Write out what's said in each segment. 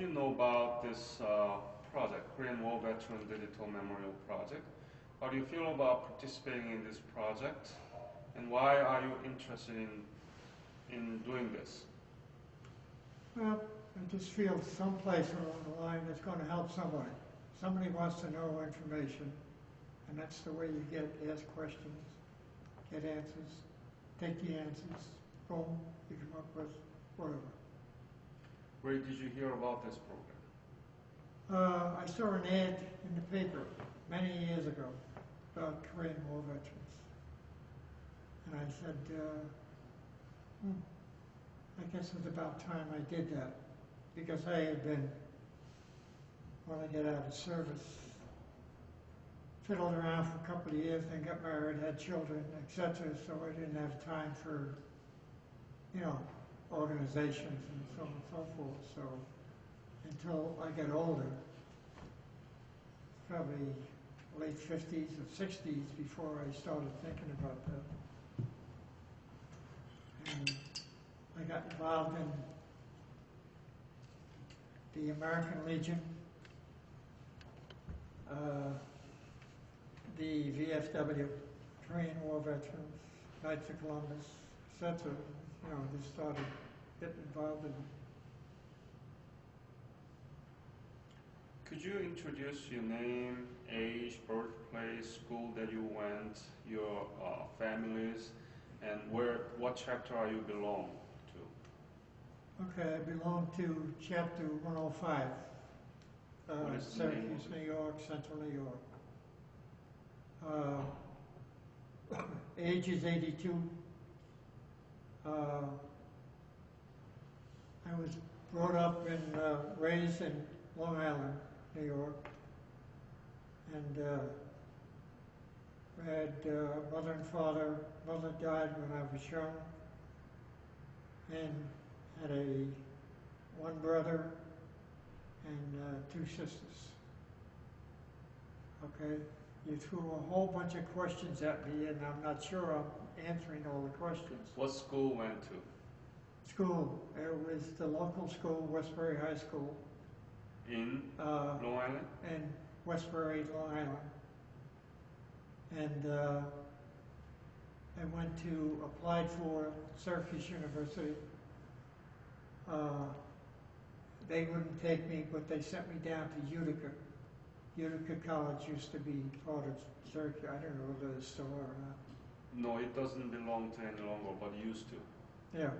you know about this project, Korean War Veteran Digital Memorial Project? How do you feel about participating in this project? And why are you interested in doing this? Well, I just feel someplace along the line that's going to help somebody. Somebody wants to know information, and that's the way you get ask questions, get answers, take the answers, boom, you come up with whatever. Where did you hear about this program? I saw an ad in the paper many years ago about Korean War veterans. And I said, I guess it was about time I did that, because I had been, when I got out of service, fiddled around for a couple of years, then got married, had children, etc. So I didn't have time for, organizations and so on and so forth. So until I got older, probably late 50s or 60s, before I started thinking about that. And I got involved in the American Legion, the VFW, Korean War Veterans, Knights of Columbus, etc. Just started getting involved in it. Could you introduce your name, age, birthplace, school that you went, your families, and what chapter are you belong to? Okay, I belong to Chapter 105, What is the Syracuse, name of it? New York, Central New York. Age is 82. I was brought up and raised in Long Island, New York, and I had mother and father. Mother died when I was young, and had one brother and 2 sisters. Okay, you threw a whole bunch of questions at me, and I'm not sure I'm answering all the questions. What school went to? School, it was the local school, Westbury High School. In Long Island? In Westbury, Long Island. And I went to, applied for Syracuse University. They wouldn't take me, but they sent me down to Utica. Utica College used to be part of Syracuse. I don't know whether it's still are or not. No, it doesn't belong to any longer, but it used to. Yeah.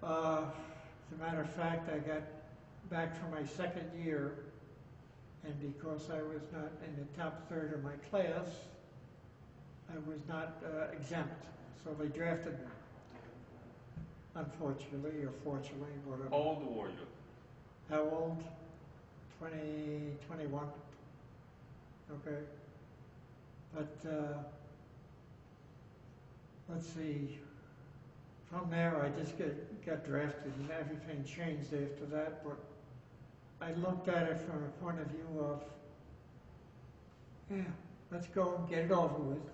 As a matter of fact, I got back from my second year, and because I was not in the top third of my class, I was not exempt, so they drafted me. Unfortunately, or fortunately, whatever. How old were you? How old? 21. Okay. But let's see. From there, I just got drafted, and everything changed after that. But I looked at it from a point of view of, let's go and get it over with.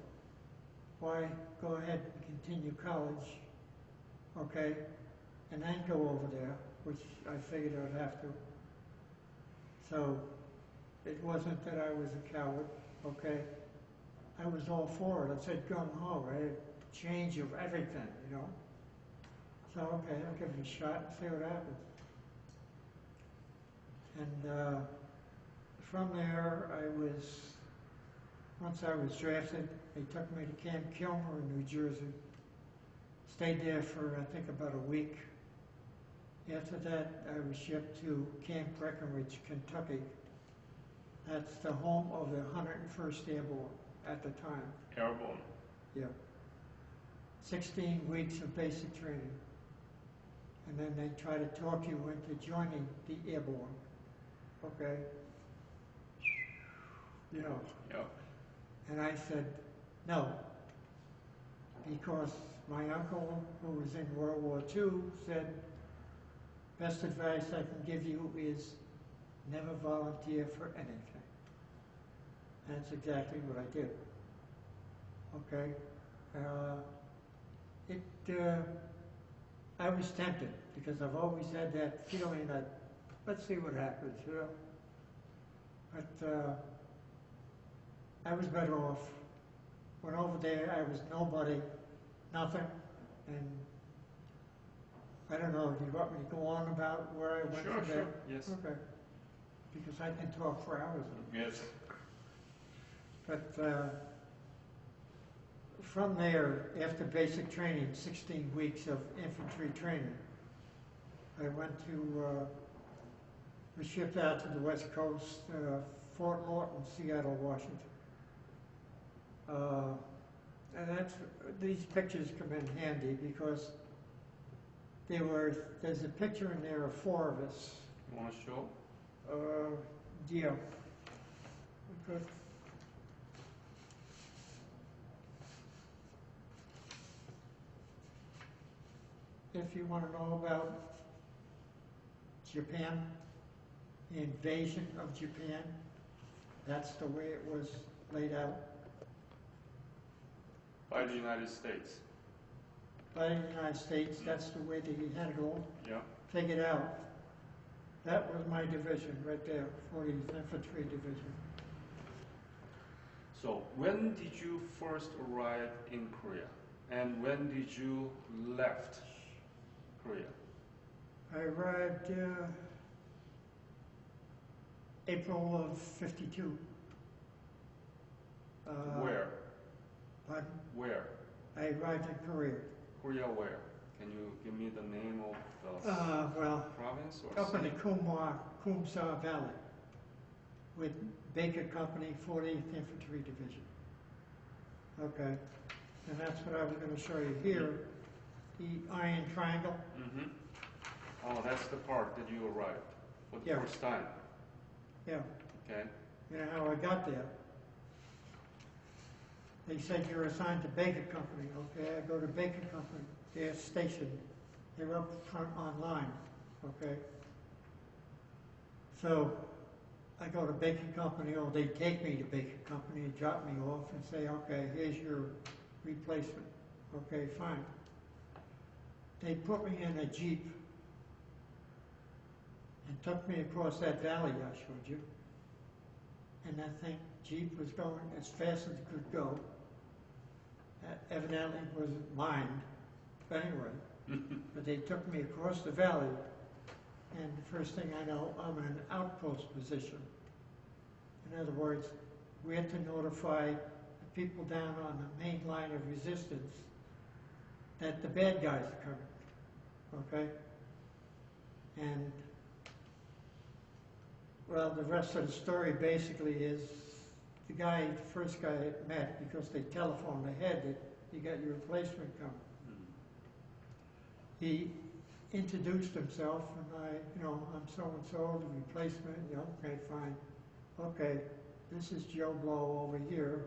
Why go ahead and continue college, okay, and then go over there, which I figured I'd have to. So it wasn't that I was a coward, okay. I was all for it. I said gung-ho, right? Change of everything, So, okay, I'll give it a shot and see what happens. And from there, once I was drafted, they took me to Camp Kilmer in New Jersey. Stayed there for, I think, about a week. After that, I was shipped to Camp Breckenridge, Kentucky. That's the home of the 101st Airborne at the time. Airborne? Yeah. 16 weeks of basic training. And then they try to talk you into joining the Airborne. Okay? Yep. And I said, no. Because my uncle, who was in World War II, said, best advice I can give you is never volunteer for anything. And that's exactly what I did. Okay? I was tempted because I've always had that feeling that let's see what happens, you know. But I was better off. Went over there, I was nobody, nothing, and I don't know, do you want me to go on about where I went Sure, from there? sure, yes. Okay, because I can talk for hours. Yes. But from there, after basic training, 16 weeks of infantry training, I went to, was shipped out to the West Coast, Fort Lawton, Seattle, Washington. And these pictures come in handy because there's a picture in there of 4 of us. You want to show? Yeah. Good. If you want to know about Japan, the invasion of Japan, that's the way it was laid out By the United States. by the United States. That's the way that he had it all Yeah. figured out. That was my division right there, 40th Infantry Division. So when did you first arrive in Korea? And when did you left Korea? I arrived April of '52. Where? Pardon? Where? I arrived in Korea. Korea where? Can you give me the name of the Well, province or up in the city? Kumsa Valley with Baker Company, 40th Infantry Division. Okay, and that's what I was going to show you here. The Iron Triangle. Mm-hmm. Oh, that's the part that you arrived for the Yeah. first time. Yeah, Okay. you know how I got there? They said you're assigned to Baker Company. Okay, I go to Baker Company. They're stationed. They're up front online. Okay. So I go to Baker Company, or they take me to Baker Company and drop me off and say, okay, here's your replacement. Okay, fine. They put me in a Jeep and took me across that valley I showed you. And that thing, Jeep was going as fast as it could go. Evidently wasn't mine, but anyway. But they took me across the valley, and the first thing I know, I'm in an outpost position. In other words, we had to notify the people down on the main line of resistance that the bad guys are coming, okay? And, well, the rest of the story basically is the first guy I met, because they telephoned ahead that you got your replacement coming. He introduced himself, and I'm so-and-so, the replacement. Yeah, okay, fine. Okay, this is Joe Blow over here,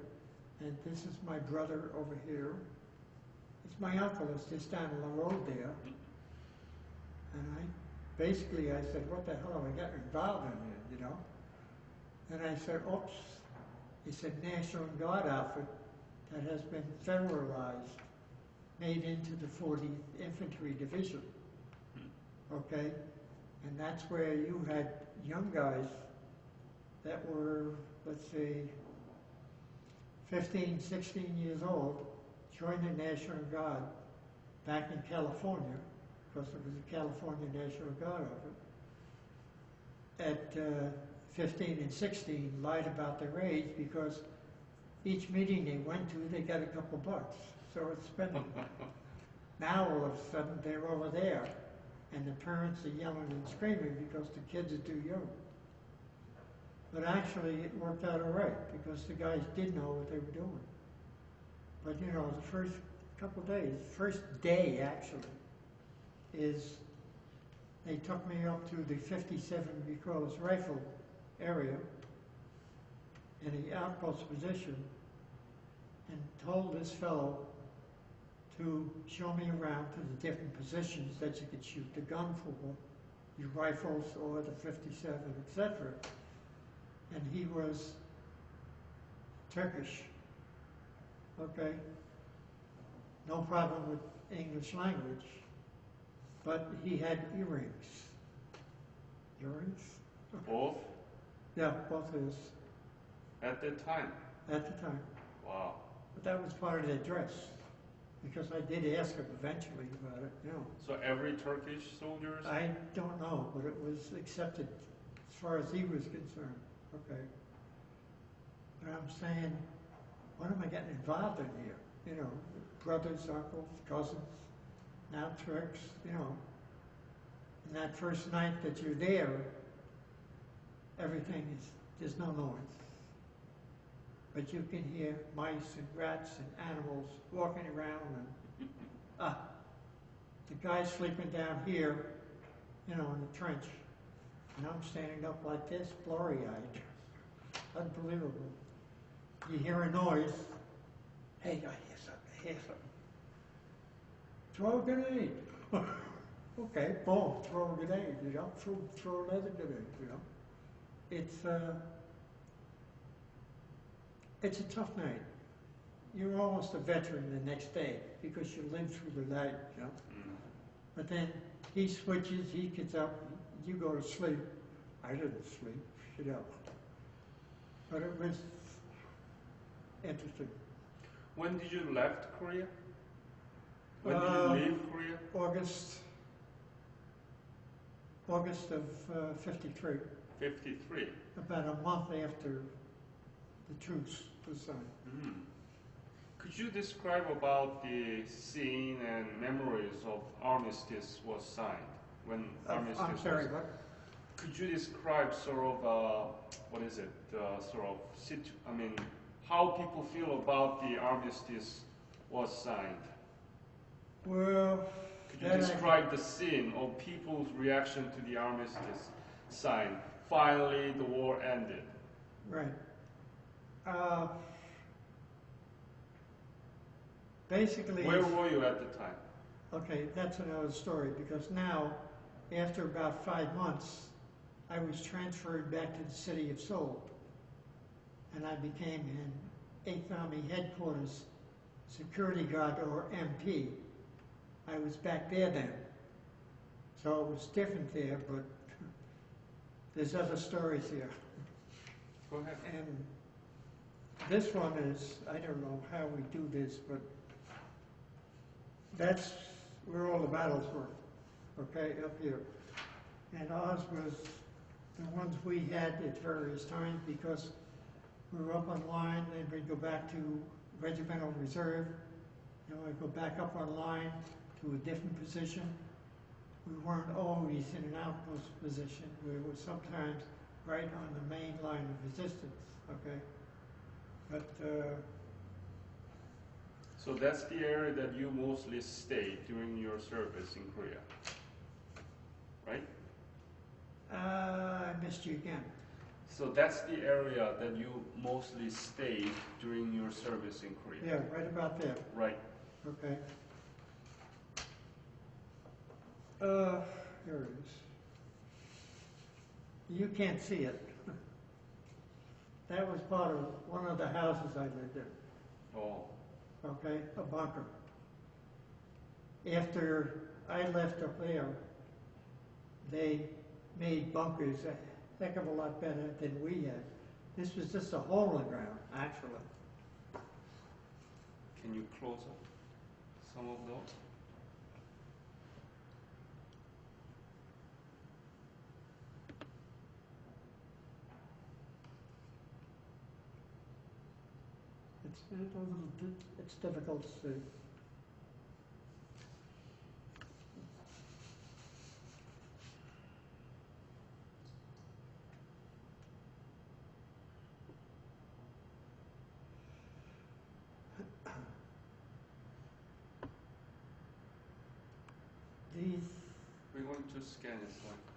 and this is my brother over here. It's my uncle, it's just down the road there. And I said, what the hell have I got involved in here, you know? And I said, oops. He said, National Guard outfit that has been federalized, made into the 40th Infantry Division. Okay? And that's where you had young guys that were, let's say, 15, 16 years old, joined the National Guard back in California, because it was the California National Guard outfit. At 15 and 16, lied about their age, because each meeting they went to, they got a couple bucks. So it's spending. Now all of a sudden they're over there, and the parents are yelling and screaming because the kids are too young. But actually it worked out all right, because the guys did know what they were doing. But you know, the first couple days, first day actually, is they took me up to the 57 recoilless rifle area in the outpost position and told this fellow to show me around to the different positions that you could shoot the gun for, your rifles or the 57, etc. And he was Turkish, okay? No problem with English language, but he had earrings. Yours? Both Yeah, both of us, at that time? at the time. Wow. But that was part of their dress, because I did ask him eventually about it, you know. So every Turkish soldiers? I don't know, but it was accepted as far as he was concerned, okay? But I'm saying, what am I getting involved in here? You know, brothers, uncles, cousins, now tricks, you know. And that first night that you're there, everything is, there's no noise. But you can hear mice and rats and animals walking around and, the guy's sleeping down here, you know, in the trench. And I'm standing up like this, blurry-eyed. Unbelievable. You hear a noise. Hey, I hear something, I hear something. Throw a grenade. Okay, boom, throw a grenade, you know, throw another grenade, you know. It's a tough night. You're almost a veteran the next day because you lived through the night, you know. But then he switches, he gets up, you go to sleep. I didn't sleep, you know. But it was interesting. When did you left Korea? When did you leave Korea? August of 53, 53. about a month after the truce was signed. Mm. Could you describe about the scene and memories of armistice was signed? When armistice I'm sorry, was, what? could you describe sort of, what is it, sort of, how people feel about the armistice was signed? Well, could you describe the scene of people's reaction to the armistice sign? Finally, the war ended. Right. Basically, where were you at the time? Okay, that's another story, because now, after about 5 months, I was transferred back to the city of Seoul, and I became an 8th Army Headquarters security guard, or MP. I was back there then, so it was different there, but there's other stories here. Go ahead. And this one is, I don't know how we do this, but that's where all the battles were, okay, up here. And ours was the ones we had at various times, because we were up on line, then we'd go back to regimental reserve, and we'd go back up on line to a different position. We weren't always in an outpost position. We were sometimes right on the main line of resistance, okay? But, so that's the area that you mostly stayed during your service in Korea, right? I missed you again. So that's the area that you mostly stayed during your service in Korea? Yeah, right about there. Right. Okay. Here it is. You can't see it. That was part of one of the houses I lived in. Oh. Okay, a bunker. After I left up there, they made bunkers a heck of a lot better than we had. This was just a hole in the ground, actually. Can you close up some of those? It's difficult to see. These, We're going to scan it.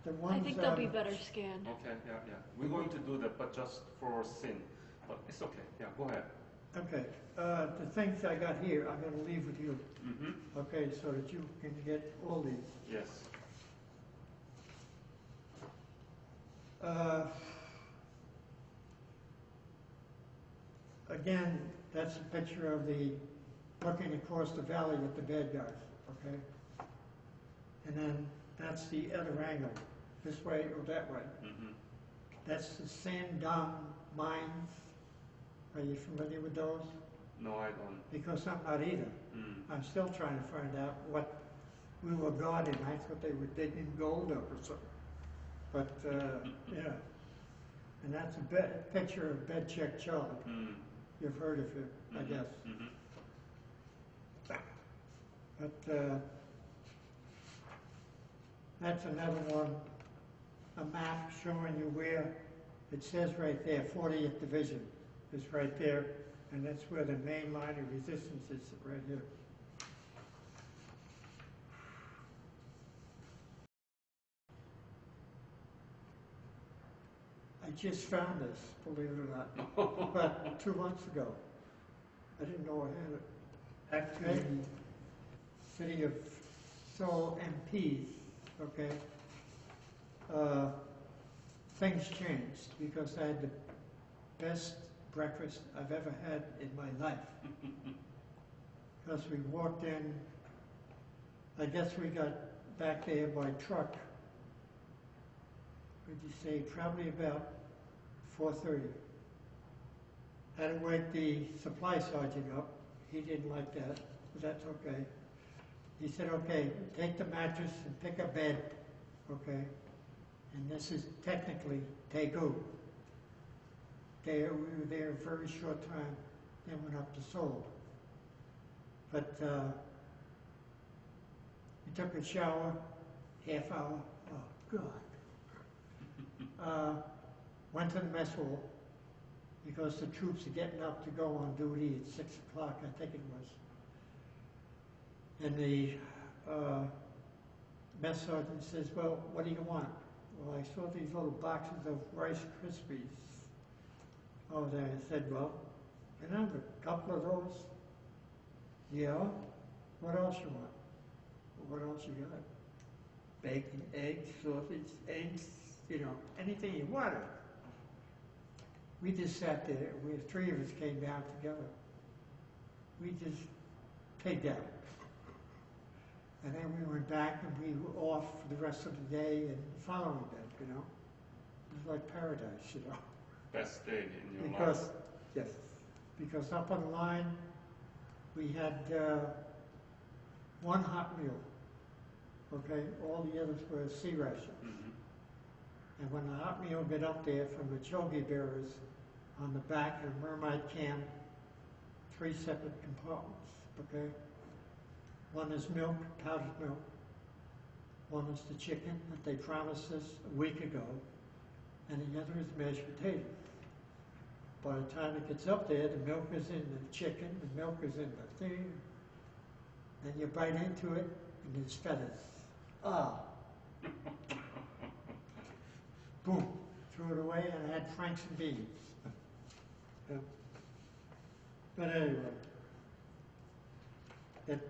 the ones. I think they'll be better scanned. Okay, yeah. We're going to do that, but just for sin. But it's okay. Yeah, go ahead. Okay, the things I got here, I'm going to leave with you. Mm-hmm. Okay, so that you can get all these. Yes. Again, that's a picture of the looking across the valley at the bad guys, okay? And then that's the other angle. this way or that way. Mm-hmm. That's the sand dune mines. Are you familiar with those? No, I don't. Because I'm not either. Mm. I'm still trying to find out what we were guarding. I thought they were digging gold up or something. But, yeah. And that's a picture of Bed Check Charlie. Mm. You've heard of it, I Mm-hmm. guess. Mm-hmm. But that's another one, a map showing you where, it says right there, 40th Division is right there, and that's where the main line of resistance is, right here. I just found this, believe it or not, about 2 months ago. I didn't know I had it. Actually, City of Seoul MPs, okay, things changed because I had the best breakfast I've ever had in my life. Because we walked in, I guess we got back there by truck, would you say, probably about 4:30. Had to wake the supply sergeant up. He didn't like that, but that's okay. He said, okay, take the mattress and pick a bed, okay? And this is technically Daegu. We were there a very short time, then went up to Seoul. But we took a shower, half hour, oh God. Went to the mess hall, because the troops are getting up to go on duty at 6 o'clock, I think it was. And the mess sergeant says, well, what do you want? Well, I saw these little boxes of Rice Krispies over there. I said, well, can I have a couple of those? Yeah. What else you want? Well, what else you got? Bacon, eggs, sausage, eggs, you know, anything you wanted. We just sat there. Three of us came down together. We just pigged out. And then we went back and we were off for the rest of the day and the following day, you know. It was like paradise, you know. Best day in your Because, life. yes, because up on the line, we had one hot meal, okay? All the others were sea rations. Mm-hmm. And when the hot meal got up there from the chogi bearers on the back of Mermaid Camp, 3 separate compartments, okay? One is milk, powdered milk. One is the chicken that they promised us a week ago, and the other is mashed potatoes. By the time it gets up there, the milk is in the chicken, the milk is in the thing, then you bite into it, and there's feathers. Ah! Boom! Threw it away, and I had franks and beans. Yeah. But anyway, it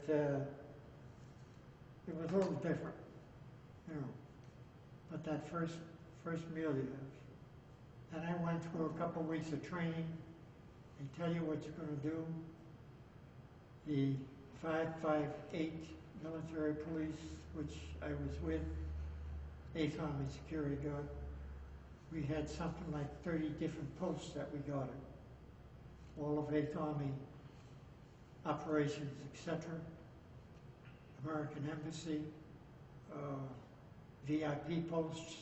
was a little different, you know. But that first meal you have. And I went through a couple of weeks of training. They tell you what you're going to do. The 558 military police, which I was with, 8th Army Security Guard, we had something like 30 different posts that we guarded. All of 8th Army operations, etc. American Embassy, VIP posts,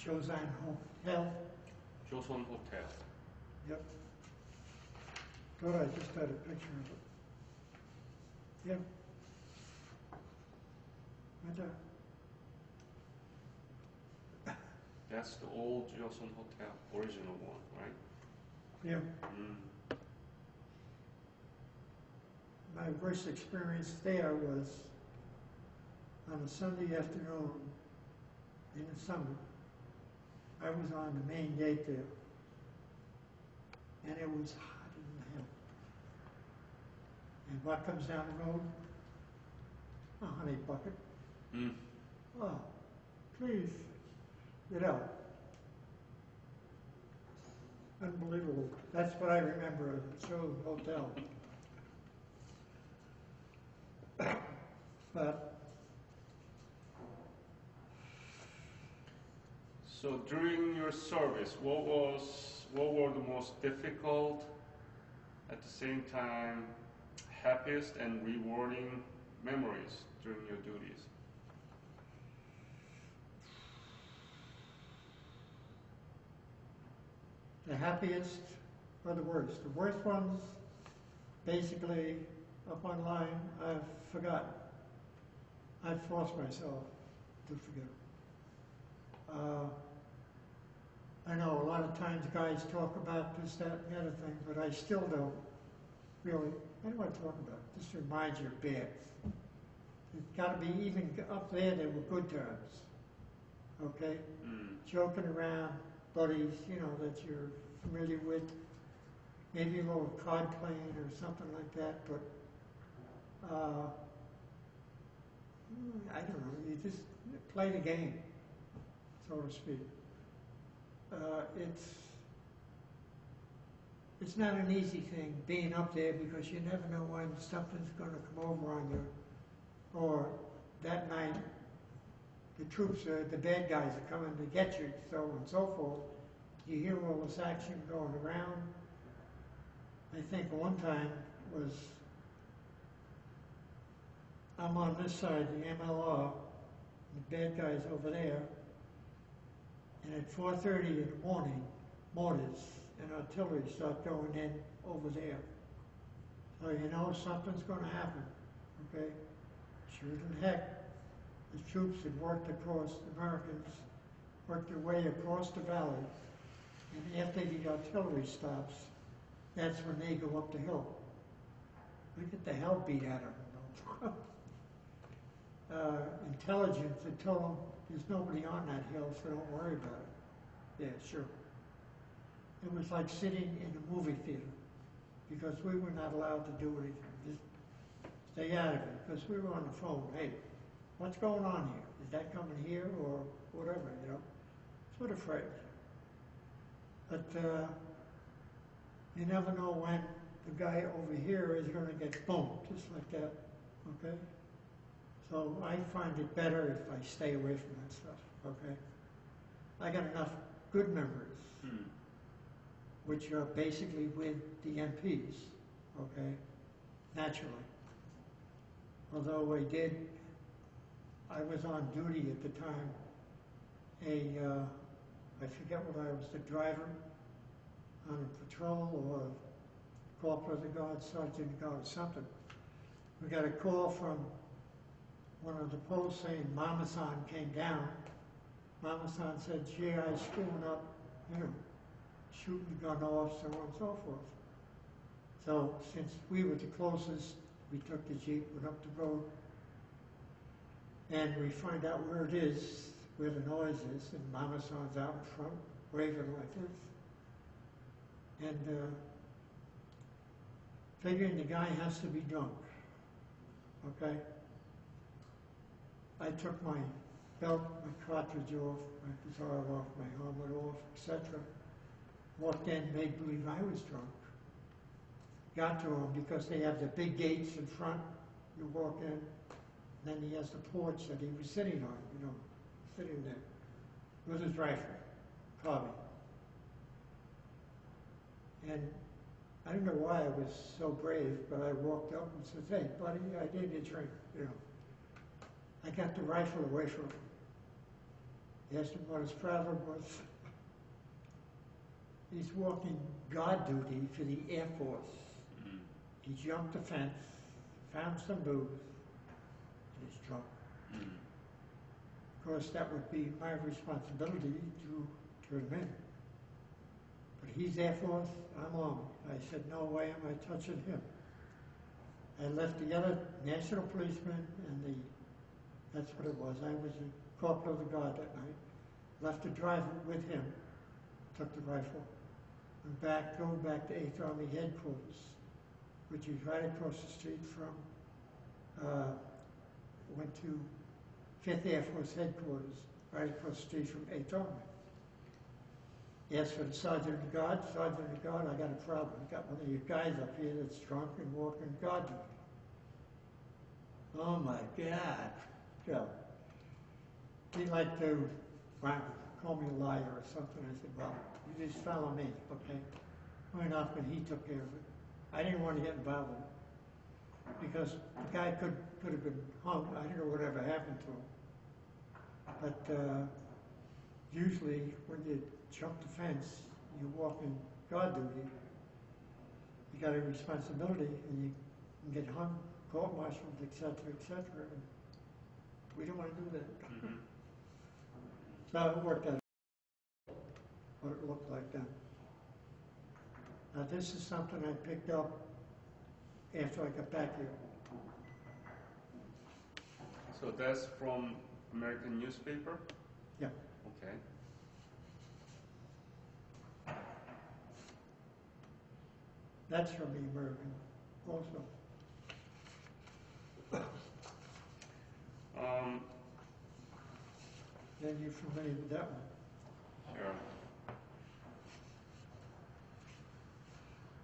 Chosan Hotel. Joseon Hotel. Yep. Good, I just had a picture of it. Yep. Right there. That's the old Joseon Hotel, original one, right? Yeah. Mm. My worst experience there was on a Sunday afternoon in the summer. I was on the main gate there, and it was hot in hell. And what comes down the road? A honey bucket. Mm. Oh, please, get out. Unbelievable. That's what I remember of the Chosen Hotel. But So during your service, what were the most difficult, at the same time, happiest and rewarding memories during your duties? The happiest or the worst? The worst ones, basically, up online, I've forgotten. I've forced myself to forget. I know a lot of times guys talk about this, that, and the other thing, but I still don't really. I don't want to talk about it. This reminds you of bad. It's got to be even up there. There were good times. Okay, joking around, buddies, you know, that you're familiar with. Maybe a little card playing or something like that, but I don't know. You just play the game, so to speak. It's not an easy thing being up there because you never know when something's going to come over on you. Or that night, the bad guys are coming to get you, so on and so forth. You hear all this action going around. I think one time was, I'm on this side, the MLR, the bad guys over there, and at 4:30 in the morning, mortars and artillery start going in over there. So you know something's going to happen, okay? Sure as heck, the troops had worked across, the Americans worked their way across the valley, and after the artillery stops, that's when they go up the hill. We get the hell beat out of them. Intelligence had told them there's nobody on that hill, so don't worry about it. Yeah, sure. It was like sitting in a movie theater because we were not allowed to do anything. Just stay out of it because we were on the phone. Hey, what's going on here? Is that coming here or whatever, you know? Sort of frightened. But you never know when the guy over here is going to get bumped, just like that, okay? So I find it better if I stay away from that stuff, okay? I got enough good memories, which are basically with the MPs, okay? Naturally. Although I was on duty at the time, I forget what I was, the driver on a patrol or corporal of the guard, sergeant of the guard or something. We got a call from one of the posts saying Mama-san came down. Mama-san said, GI's screwing up, you know, shooting the gun off, so on and so forth. So since we were the closest, we took the Jeep, went up the road, and we find out where it is, where the noise is, and Mama-san's out in front, waving like this. And figuring the guy has to be drunk, okay? I took my belt, my cartridge off, my guitar off, my helmet off, etc. Walked in, made believe I was drunk. Got to him because they have the big gates in front. You walk in, and then he has the porch that he was sitting on, you know, sitting there with his rifle, carbine. And I don't know why I was so brave, but I walked up and said, hey, buddy, I did a drink, you know. I got the rifle away from him. He asked him what his problem was. He's walking guard duty for the Air Force. He jumped the fence, found some booze, and he's drunk. Of course, that would be my responsibility to turn him in. But he's Air Force, I'm Army. I said, no way am I touching him. I left the other national policeman and that's what it was. I was a corporal of the guard that night. Left the driver with him, took the rifle, and drove back to 8th Army headquarters, which is right across the street from, went to 5th Air Force headquarters, right across the street from 8th Army. Asked for the sergeant of the guard. Sergeant of the guard, I got a problem. I got one of your guys up here that's drunk and walking guard duty. Oh my God. So, he liked to, wow, called me a liar or something. I said, well, you just follow me, okay? Went off and he took care of it. I didn't want to get involved in it because the guy could have been hung. I don't know whatever happened to him. But usually when you jump the fence, you walk in guard duty, you got a responsibility and you can get hung, court-martialed, et cetera, and we don't want to do that. Mm-hmm. So it worked out what it looked like then. Now this is something I picked up after I got back here. So that's from American newspaper? Yeah. Okay. That's from the American also. Then you're familiar with that one. Sure.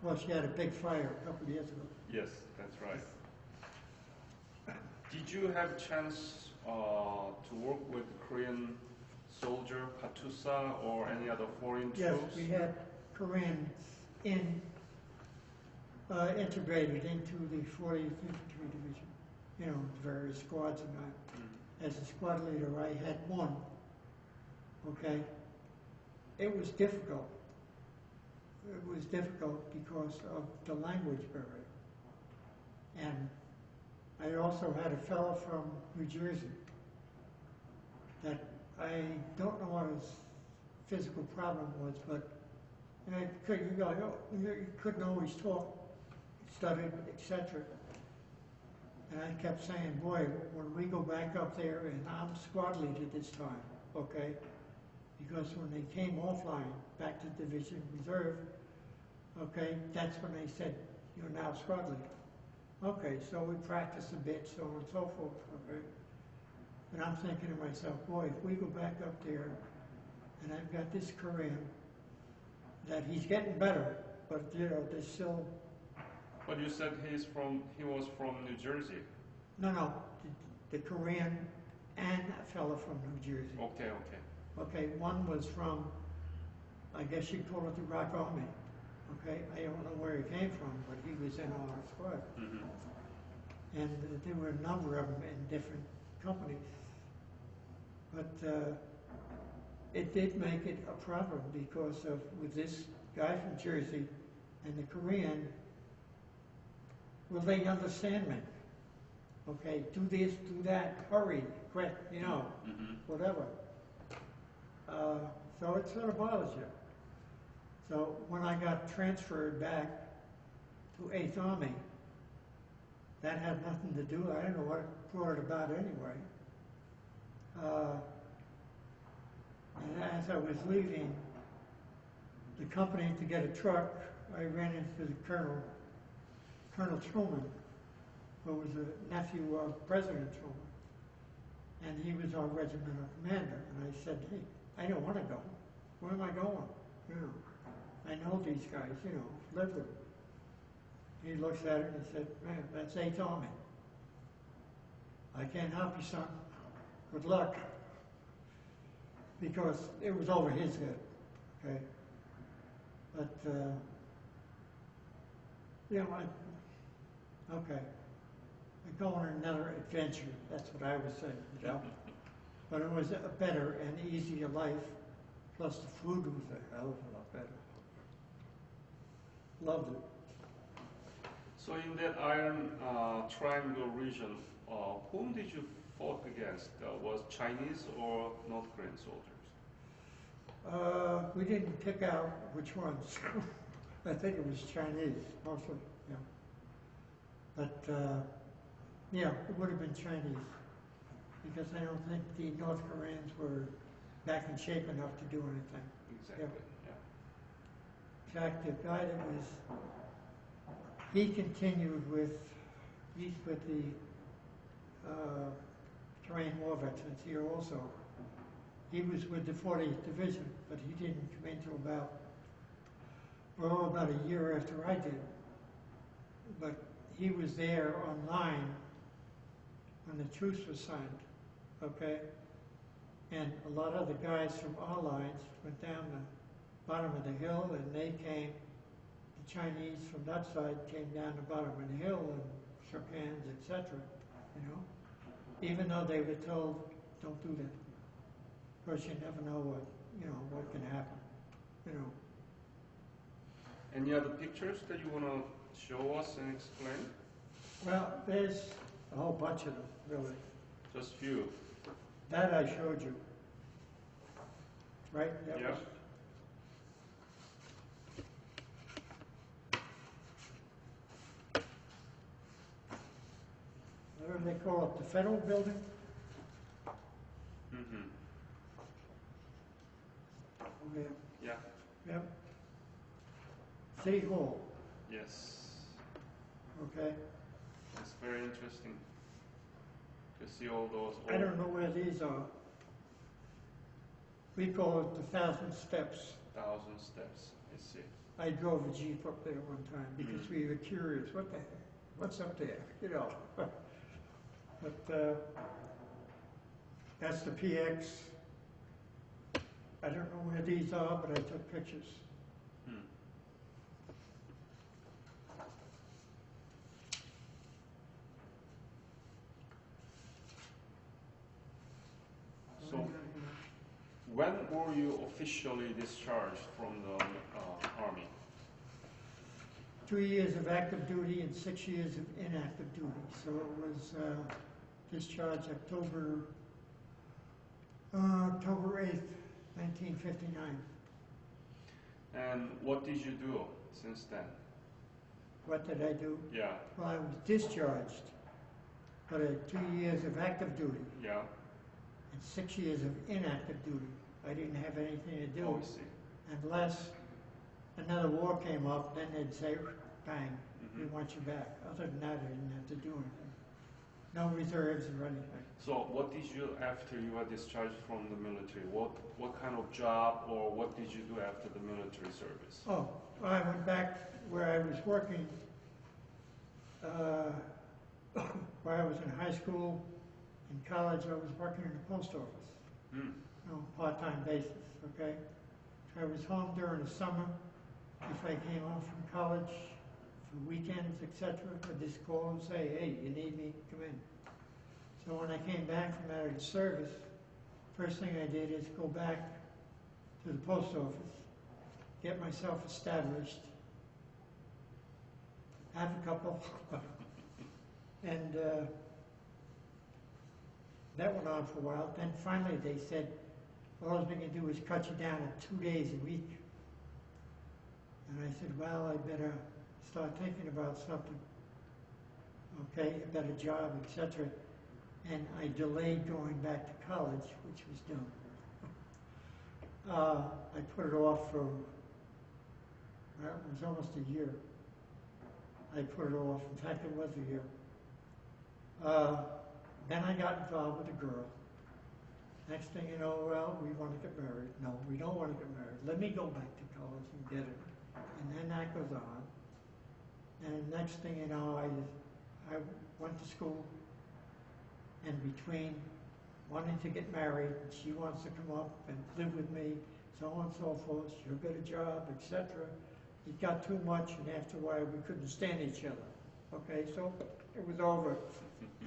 Well, she had a big fire a couple of years ago. Yes, that's right. Did you have a chance to work with Korean soldier, Katusa, or any other foreign Yes, troops? we had Koreans integrated into the 40th Infantry Division, you know, the various squads and that. As a squad leader, I had one, okay? It was difficult. It was difficult because of the language barrier. And I also had a fellow from New Jersey that I don't know what his physical problem was, but you couldn't always talk, stuttered, etc. And I kept saying, boy, when we go back up there, and I'm squad leader this time, okay? Because when they came offline, back to Division Reserve, okay, that's when they said, you're now squad leader. Okay, so we practiced a bit, so on and so forth, okay? And I'm thinking to myself, boy, if we go back up there, and I've got this Korean, that he's getting better, but, you know, there's still... But you said he was from New Jersey. No, the Korean and a fellow from New Jersey. Okay. Okay, one was from, I guess you'd call it the Rock Army. Okay, I don't know where he came from, but he was in our squad. Mm-hmm. And there were a number of them in different companies. But it did make it a problem because of, with this guy from Jersey and the Korean, will they understand me? Okay, do this, do that, hurry, quick, you know, whatever. So it sort of bothers you. So when I got transferred back to 8th Army, that had nothing to do, I don't know what brought it about anyway. And as I was leaving the company to get a truck, I ran into the Colonel Truman, who was a nephew of President Truman. And he was our regimental commander. And I said, hey, I don't want to go. Where am I going? You know, I know these guys, you know, live with them. He looks at it and he said, man, that's 8th Army. I can't help you, son. Good luck. Because it was over his head, okay? But, you know, okay. I go on another adventure, that's what I was saying, you know? But it was a better and easier life, plus the food was a hell of a lot better. Loved it. So in that Iron Triangle region, whom did you fought against? Was Chinese or North Korean soldiers? We didn't pick out which ones. I think it was Chinese, mostly, yeah. But, yeah, it would have been Chinese, because I don't think the North Koreans were back in shape enough to do anything. Exactly, yeah. In fact, the guy that was, he continued with, he's with the Korean War veterans here also. He was with the 40th Division, but he didn't come in until about a year after I did. But he was there online when the truce was signed, okay? And a lot of the guys from our lines went down the bottom of the hill, and they came, the Chinese from that side came down the bottom of the hill and shook hands, etc., you know? Even though they were told, don't do that. Because you never know what, you know, what can happen, you know. Any other pictures that you want to show us and explain? Well, there's a whole bunch of them, really. Just few. That I showed you. Right? That Yeah. was, what do they call it? The Federal Building? Mm-hmm. Oh, yeah. Yeah. Yep. City Hall, Yes. okay? It's very interesting to see all those I don't know where these are. We call it the 1,000 Steps. 1,000 steps. I see. I drove a Jeep up there one time because we were curious, what the heck, what's up there, you know? But that's the PX. I don't know where these are, but I took pictures. Hmm. So, when were you officially discharged from the army? 2 years of active duty and 6 years of inactive duty. So it was discharged October 8th, 1959. And what did you do since then? What did I do? Yeah. Well, I was discharged, but I had 2 years of active duty Yeah. and 6 years of inactive duty. I didn't have anything to do Oh, I see. unless another war came up, then they'd say, bang, we Mhm. want you back. Other than that, I didn't have to do anything. No reserves or anything. So, what did you after you were discharged from the military? What kind of job or what did you do after the military service? Oh, well, I went back where I was working, where I was in high school, in college, I was working in the post office, Hmm. part-time basis, okay? I was home during the summer. If I came home from college for weekends, etc., I'd just call and say, hey, you need me, come in. So when I came back from out of the service, first thing I did is go back to the post office, get myself established, have a couple, and that went on for a while. Then finally they said, all we can do is cut you down to 2 days a week. And I said, well, I better start thinking about something, okay, a better job, etc. And I delayed going back to college, which was dumb. I put it off for, well, it was almost a year. I put it off. In fact, it was a year. Then I got involved with a girl. Next thing you know, well, we want to get married. No, we don't want to get married. Let me go back to college and get it. And then that goes on. And next thing you know, I went to school, and between wanting to get married, and she wants to come up and live with me, so on and so forth, she'll get a job, etc. It got too much, and after a while, we couldn't stand each other. Okay, so it was over,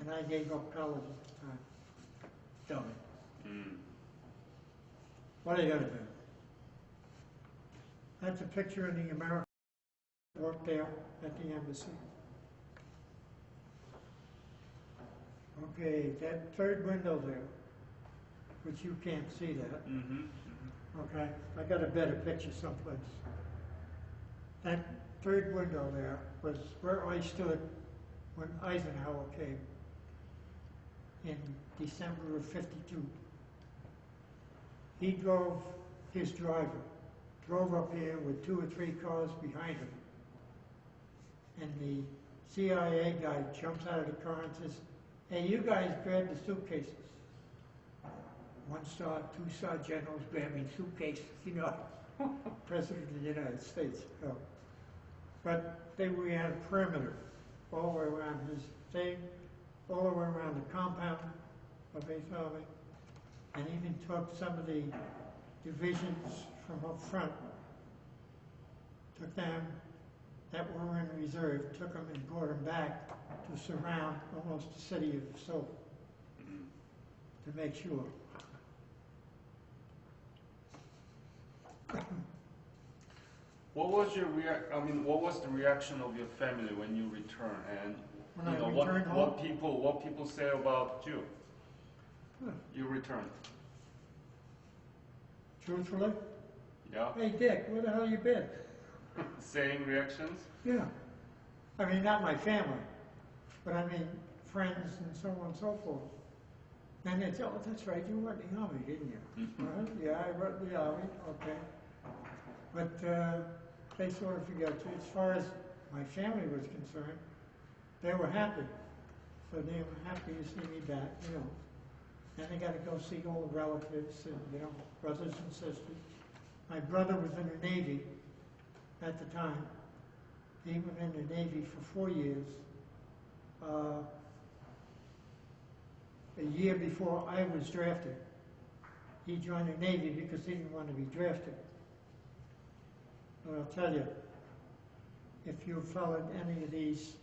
and I gave up college at the time. Dummy. Mm. What are you gonna do? That's a picture of the American work there at the embassy. Okay, that third window there, which you can't see that, Mm-hmm. okay? I got a better picture someplace. That third window there was where I stood when Eisenhower came in December of '52. He drove, his driver, drove up here with 2 or 3 cars behind him. And the CIA guy jumps out of the car and says, hey, you guys grab the suitcases. 1-star, 2-star generals grabbing suitcases, you know, President of the United States. You know. But they were at a perimeter all the way around his thing, all the way around the compound of his army, and even took some of the divisions from up front, took them that were in reserve, took them and brought them back to surround almost the city of Seoul to make sure. What was your what was the reaction of your family when you returned, and When I returned home, what people say about you? You returned. truthfully, Yeah. hey Dick, where the hell you been? Same reactions. Yeah. I mean, not my family, but I mean friends and so on and so forth. And it's, oh, that's right, you were in the Army, didn't you? Well, yeah, I went in the Army, okay. But they sort of forgot to. As far as my family was concerned, they were happy. So they were happy to see me back, you know. And they got to go see all the relatives and, you know, brothers and sisters. My brother was in the Navy at the time. He went in the Navy for 4 years. A year before I was drafted. He joined the Navy because he didn't want to be drafted. But I'll tell you, if you've followed any of these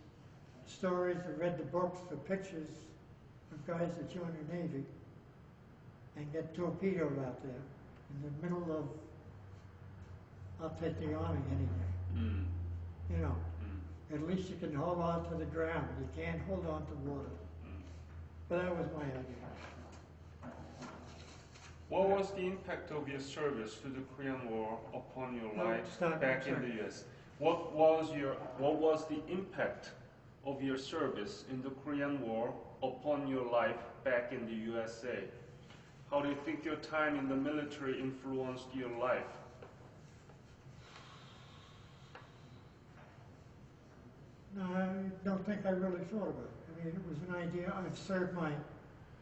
stories or read the books or pictures of guys that join the Navy and get torpedoed out there in the middle of, I'll take the Army any day. You know, at least you can hold on to the ground. You can't hold on to water. But that was my idea. What was the impact of your service to the Korean War upon your life back in the U.S.? What was the impact of your service in the Korean War upon your life back in the USA? How do you think your time in the military influenced your life? No, I don't think I really thought about it. I mean, it was an idea. I've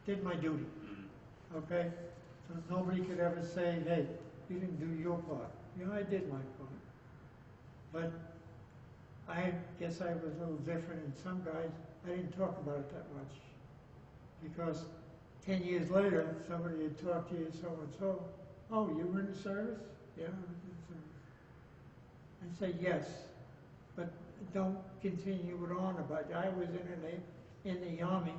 did my duty. Okay? So nobody could ever say, hey, you didn't do your part. You know, I did my part. But I guess I was a little different, and some guys, I didn't talk about it that much. Because 10 years later, somebody had talked to you so-and-so, oh, you were in the service? Yeah, I was in the service. I say, yes, but don't continue it on about it. I was in the Army,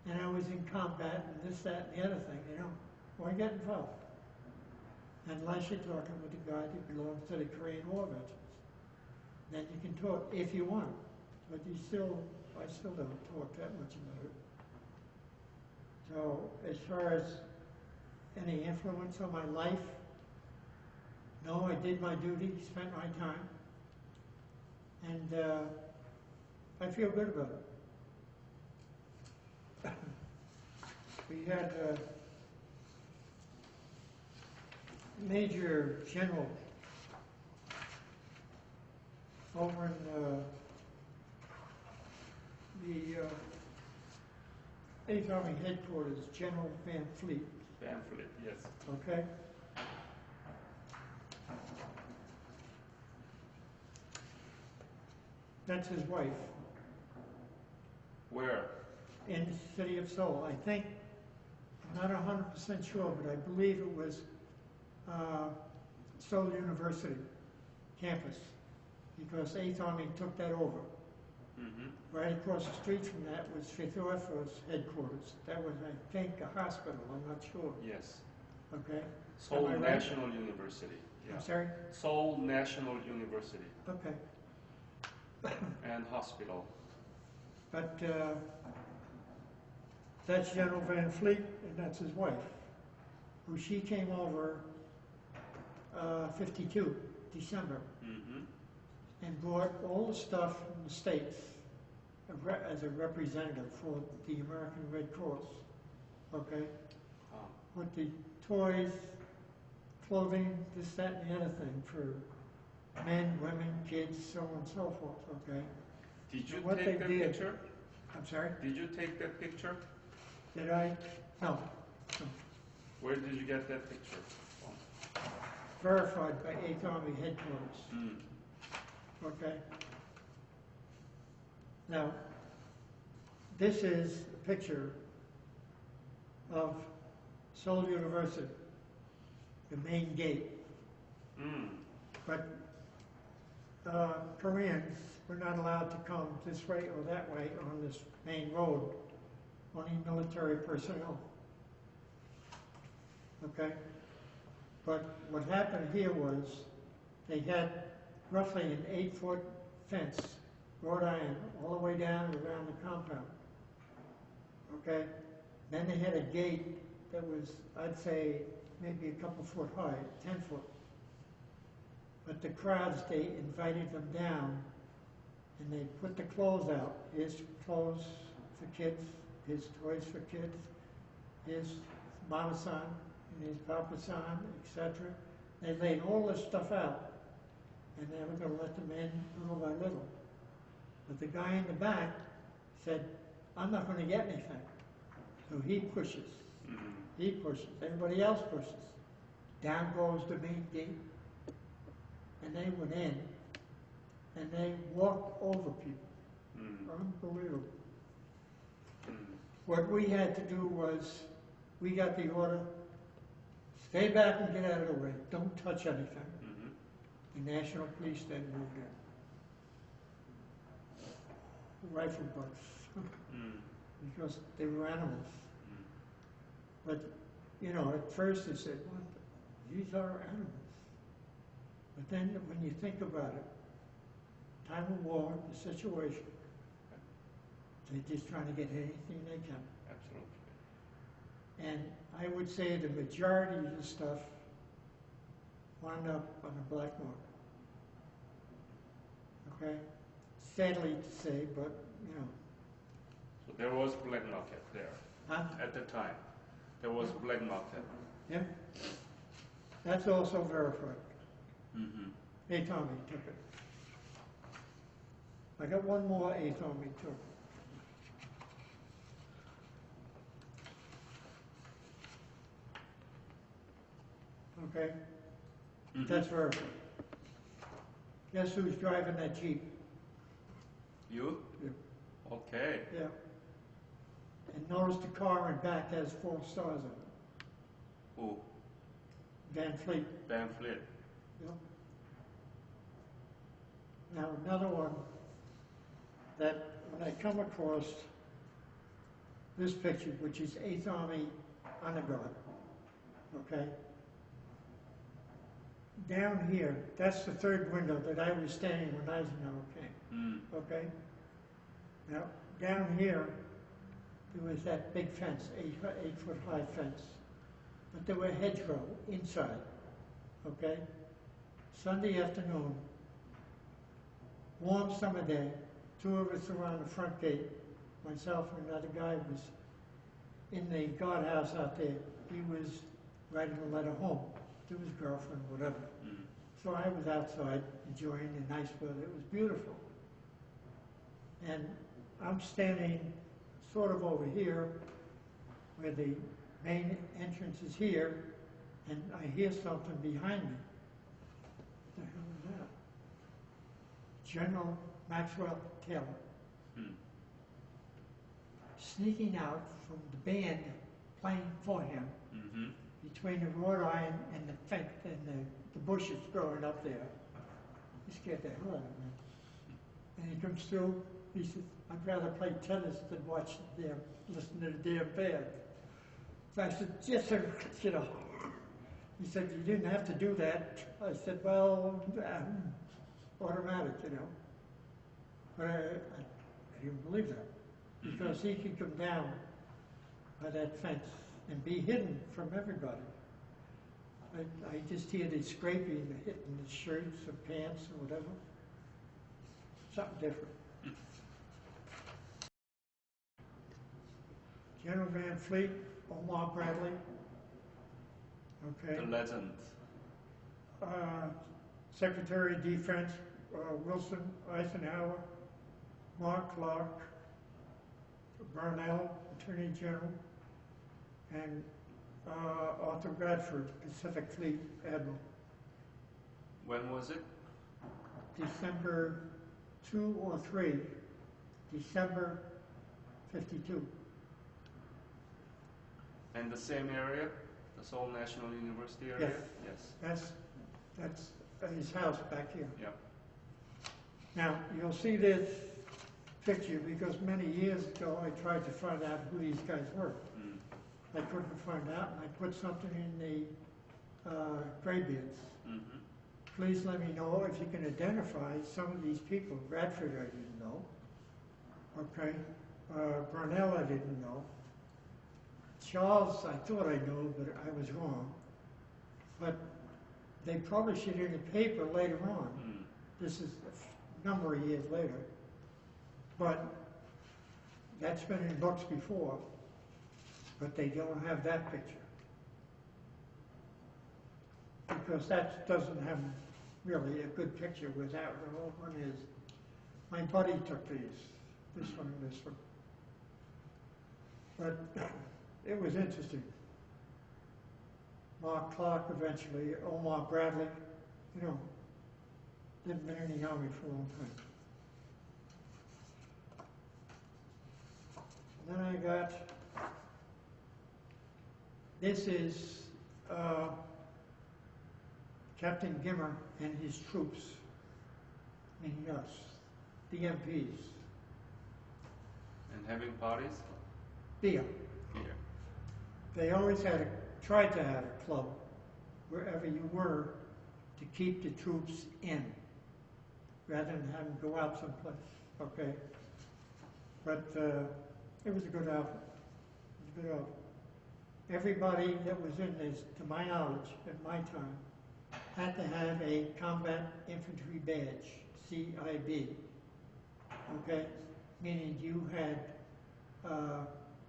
and I was in combat, and this, that, and the other thing, you know. Why get involved? Unless you're talking with a guy that belongs to the Korean War veterans. Then you can talk if you want, but I still don't talk that much about it. So as far as any influence on my life, no, I did my duty, spent my time, and I feel good about it. We had a Major General over in the 8th Army Headquarters, General Van Fleet. Van Fleet, yes. Okay? That's his wife. Where? In the city of Seoul. I think, I'm not 100% sure, but I believe it was Seoul University campus, because 8th Army took that over. Right across the street from that was 5th Air Force headquarters. That was, I think, a hospital. I'm not sure. Yes. Okay? Seoul Am I right? National University. Yeah. I'm sorry? Seoul National University. Okay. And hospital. But that's General Van Fleet, and that's his wife, who she came over 52, December, and brought all the stuff from the States as a representative for the American Red Cross, okay? With the toys, clothing, this, that, and the other thing for men, women, kids, so on and so forth, okay? Did you What take they that did- picture? I'm sorry? Did you take that picture? Did I? No. Where did you get that picture from? Verified by 8th Army Headquarters. Okay? Now, this is a picture of Seoul University, the main gate. Mm. But Koreans were not allowed to come this way or that way on this main road, only military personnel. Okay? But what happened here was they had roughly an 8-foot fence, wrought iron, all the way down around the compound. Okay? Then they had a gate that was, I'd say, maybe a couple foot high, 10 foot. But the crowds, they invited them down and they put the clothes out. Here's clothes for kids, here's toys for kids, here's mama-san and here's papa-san, etc. They laid all this stuff out and they were going to let them in little by little. But the guy in the back said, I'm not going to get anything. So he pushes. Mm-hmm. He pushes. Everybody else pushes. Down goes the main gate. And they went in, and they walked over people. Unbelievable. What we had to do was, we got the order, stay back and get out of the way. Don't touch anything. The National Police then moved in. Rifle butts. Because they were animals. But, you know, at first they said, well, these are animals. But then when you think about it, time of war, the situation, they're just trying to get anything they can. Absolutely. And I would say the majority of the stuff wound up on the black market. Okay? Sadly to say, but, you know. So there was black market there at the time. There was black market. Yeah. That's also verified. They told me took it. I got one more they told me took. Okay? That's verified. Guess who's driving that Jeep? You? Yeah. Okay. Yeah. And notice the car in back has 4 stars on it. Who? Van Fleet. Van Fleet. Yeah. Now another one that when I come across this picture, which is 8th Army Honor Guard, okay? Down here, that's the 3rd window that I was standing when Eisenhower came, okay? Now, down here, there was that big fence, 8-foot high fence, but there were hedgerow inside, okay? Sunday afternoon, warm summer day, 2 of us around the front gate, myself and another guy was in the guardhouse out there. He was writing a letter home to his girlfriend, whatever. So I was outside enjoying the nice weather. It was beautiful. And I'm standing sort of over here where the main entrance is here, and I hear something behind me. What the hell is that? General Maxwell Taylor. Sneaking out from the band playing for him between the wrought iron and the fence and the bushes growing up there. He scared the hell out of me. And he comes through, he says, I'd rather play tennis than watch the damn, listen to the damn band. So I said, yes sir, you know. He said, you didn't have to do that. I said, well, automatic, you know. But I didn't believe that. Because he could come down by that fence and be hidden from everybody. I just hear the scraping, the hitting the shirts or pants or whatever. Something different. General Van Fleet, Omar Bradley. Okay. The legend. Secretary of Defense, Wilson, Eisenhower, Mark Clark, Burnell, Attorney General, and Arthur Bradford, Pacific Fleet Admiral. When was it? December 2 or 3, December 52. In the same area? The Seoul National University area? Yes. Yes. That's his house back here. Yeah. Now, you'll see this picture because many years ago I tried to find out who these guys were. Mm. I couldn't find out, and I put something in the graybeards. Mm-hmm. Please let me know if you can identify some of these people. Bradford I didn't know. Okay. Brunel I didn't know. Charles I thought I knew, but I was wrong. But they published it in the paper later on. Mm. This is a number of years later. But that's been in books before, but they don't have that picture. Because that doesn't have really a good picture with that. The old one is, my buddy took these, this one and this one. But it was interesting. Mark Clark eventually, Omar Bradley, you know, didn't been in the Army for a long time. Then I got, this is Captain Gimmer and his troops in us, the MPs. And having parties? Beer. Here. They always tried to have a club wherever you were to keep the troops in, rather than have them go out someplace, okay? But it was a good outfit. It was a good outfit. Everybody that was in this, to my knowledge, at my time, had to have a combat infantry badge, CIB, okay? Meaning you had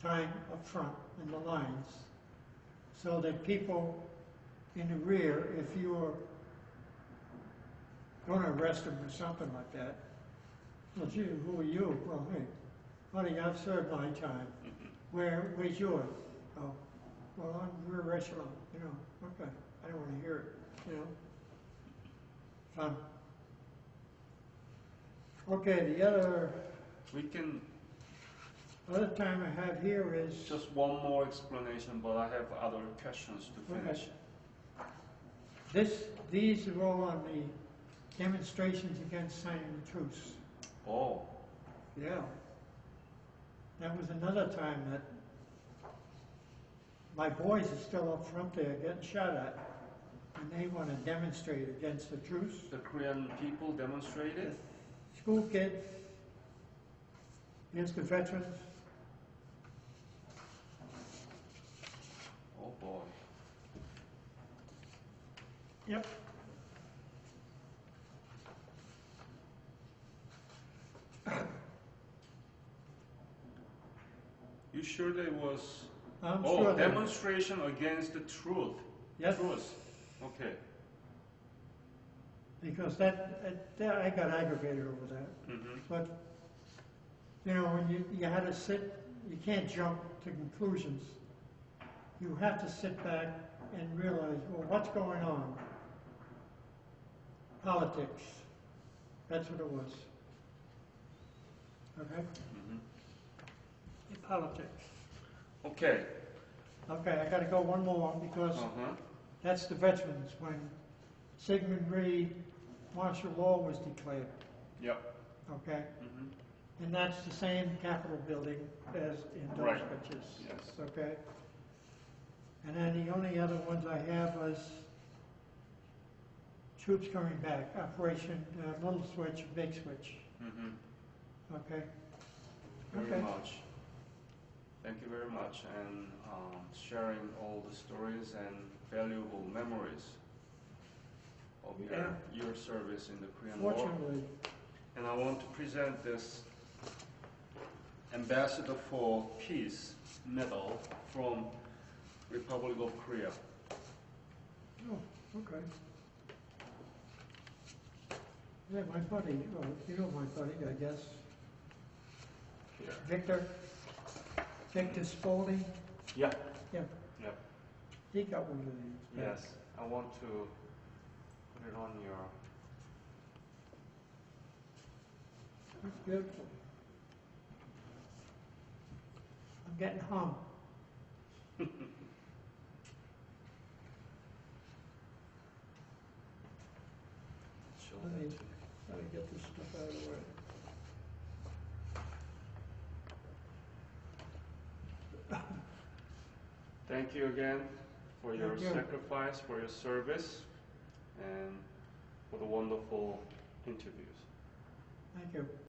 time up front in the lines, so that people in the rear, if you were going to arrest them or something like that, well, gee, who are you? Well, hey, buddy, I've served my time. Where's yours? Oh, well, I'm rear echelon, you know, okay, I don't want to hear it, you know. Fun. Okay, the other time I have here is... Just one more explanation, but I have other questions to finish. These are all on the demonstrations against signing the truce. Oh. Yeah. That was another time that my boys are still up front there getting shot at, and they want to demonstrate against the truce. The Korean people demonstrated? The school kids, against the veterans. Oh boy. Yep. You sure there was... I'm sure demonstration against the truth. Yes. Truth. Okay. Because that I got aggravated over that. Mm-hmm. But, you know, when you had to sit, you can't jump to conclusions. You have to sit back and realize, well, what's going on? Politics. That's what it was. Okay? Mm-hmm. Politics. Okay. Okay, I got to go one more because that's the veterans. When Sigmund Reed martial law was declared. Yep. Okay? Mm-hmm. And that's the same Capitol building as in those Right. pictures. Yes. Okay? And then the only other ones I have was troops coming back, Operation Little Switch, Big Switch. Mm-hmm. Okay? Very much. Thank you very much, and sharing all the stories and valuable memories of your service in the Korean War. Fortunately. And I want to present this Ambassador for Peace medal from Republic of Korea. Oh, okay. Yeah, my buddy, you know my buddy, I guess. Here. Victor Spalding. Yeah. Yeah. Yeah. He got one of these. Yes. I want to put it on your... That's beautiful. I'm getting hung. Let me get this stuff out of the way. Thank you again for your Thank you. sacrifice, for your service, and for the wonderful interviews. Thank you.